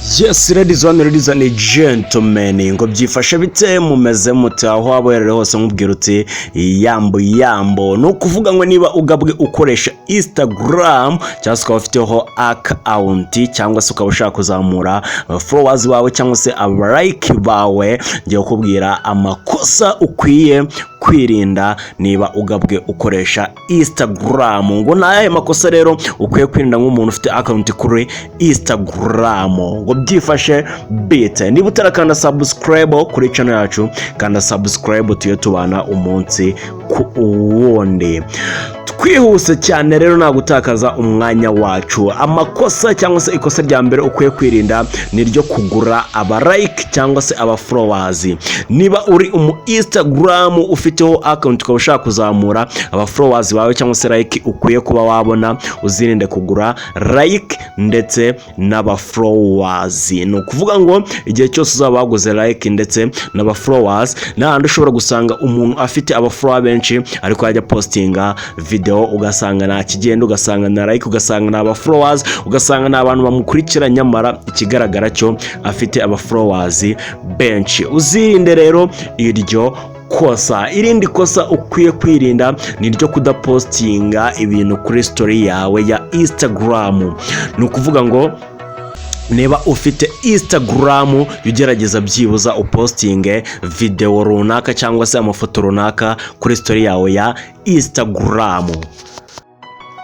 Yes, ladies and gentlemen, ngo byifashe bite mumeze mute aho waberere hose nkubwira uti yambo no kuvuga ngo niba ugabwe ukoresha Instagram cyangwa se ukaba ufiteho account cyangwa se ukaba ushaka kuzamura followers bawe cyangwa se like bawe, ngiye kukubwira amakosa ukwiye kwirinda niba ugabwe ukoresha Instagram. Ngo naye makosa rero ukwiye kwirinda nk'umuntu ufite account kuri Instagram. Ngo byifashe bite niba utarakanda subscribe kuri channel yacu, kanda subscribe tuye tubana umunsi ku wundi. Twihuse cyane rero nta gutakaza umwanya wacu. Amakosa cyangwa se ikosa rya mbere ukwiye kwirinda ni ryo kugura aba like cyangwa se aba followers. Niba uri Instagram ufiteho account ukaba ushaka kuzamura aba followers bawe cyangwa se like, ukwiye kuba wabona uzirinde kugura like ndetse n'aba followers. No kuvuga ngo igihe cyose uzaba waguze like ndetse n'aba followers, n'ahandi ushobora gusanga umuntu afite aba follower benshi ariko yajya postinga video ugasanga nta kigenda, ugasanga na like, ugasanga na aba followers, ugasanga na abantu bamukurikira nyamara ikigaragara cyo afite aba followers benshi. Uzirinde rero iryo kosa. Irindi kosa ukwiye kwirinda ni ryo kudapostinga ibintu kuri story yawe ya Instagram. Ni ukuvuga ngo niba ufite Instagram ugerageza byibuza upostinge video runaka cyangwa se amafoto runaka kuri story yawe ya Instagram.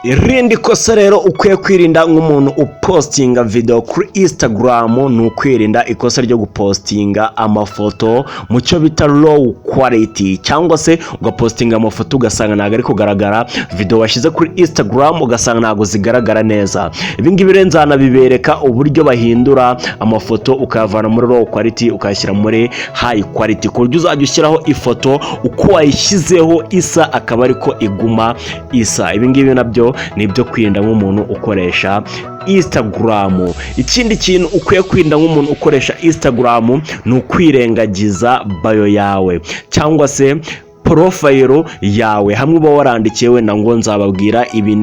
Irindi kosa rero ukwiye kwirinda nk'umuntu upostinga video kuri Instagram ni ukwirinda ikosa ryo gupostinga amafoto mu cyo bita low quality, cyangwa se ugapostinga amafoto ugasanga ntago ari kugaragara, video washyize kuri Instagram ugasanga ntago zigaragara neza. Ibi ngibi rero nzanabibereka uburyo bahindura amafoto ukayavana muri low quality ukayashyira muri high quality, ku buryo uzajya ushyiraho ifoto uko wayishyizeho isa akaba ariko iguma isa. Ibi ngibi nabyo nibyo kwirinda nk'umuntu ukoresha Instagram. Ikindi kintu ukwiye kwirinda nk'umuntu ukoresha Instagram ni ukwirengagiza bio yawe cyangwa se profile yawe, hamwe uba warandikiye wenda ngo nzababwira ibi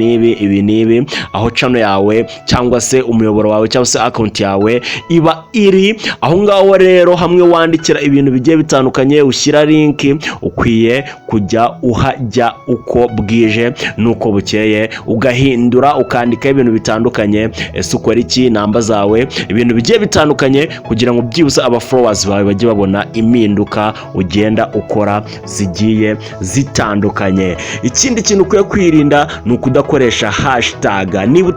nibi, aho channel yawe cyangwa se umuyoboro wawe cyangwa se account yawe iba iri aho ngaho. Rero hamwe wandikira ibintu bigiye bitandukanye, ushyira link, ukwiye kujya uhajya uko bwije nuko bukeye, ugahindura ukandika ibintu bitandukanye, ese ukora iki, namba zawe, ibintu bigiye bitandukanye, kugira ngo byibuze aba followers bawe bajye babona impinduka ugenda ukora zigiye zitandukanye. Ikindi kintu ukwiye kwirinda ni ukudakoresha hashtag. Niba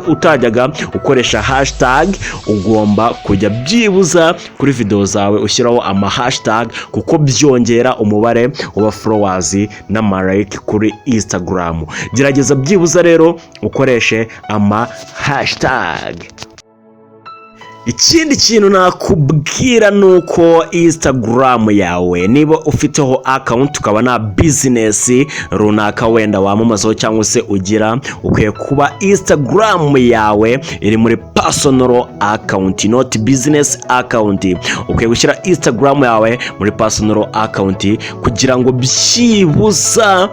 utajyaga ukoresha hashtag, ugomba kujya byibuza kuri video zawe ushyiraho ama hashtag, kuko byongera umubare wa followers n'ama like kuri Instagram. Gerageza byibuza rero ukoreshe ama hashtag. Ikindi kintu nakubwira nuko Instagram yawe niba ufiteho account ukaba na business runaka wenda wamamazaho cyangwa se ugira, ukwiye kuba Instagram yawe iri muri personal account not business account. Ukwiye gushyira Instagram yawe muri personal account kugira ngo byibuza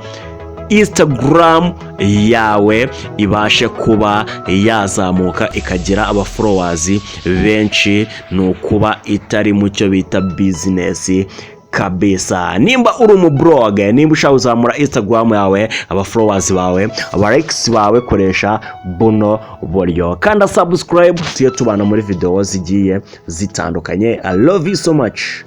Instagram yawe ibashe kuba yazamuka ikagira aba followers benshi, nukuba itari mu cyo bita business kabisa. Nimba uri mu blog, nimba ushaka kuzamura Instagram yawe, aba followers bawe, aba likes bawe, koresha buno buryo. Kanda subscribe tuye tubana muri video zigiye zitandukanye. I love you so much.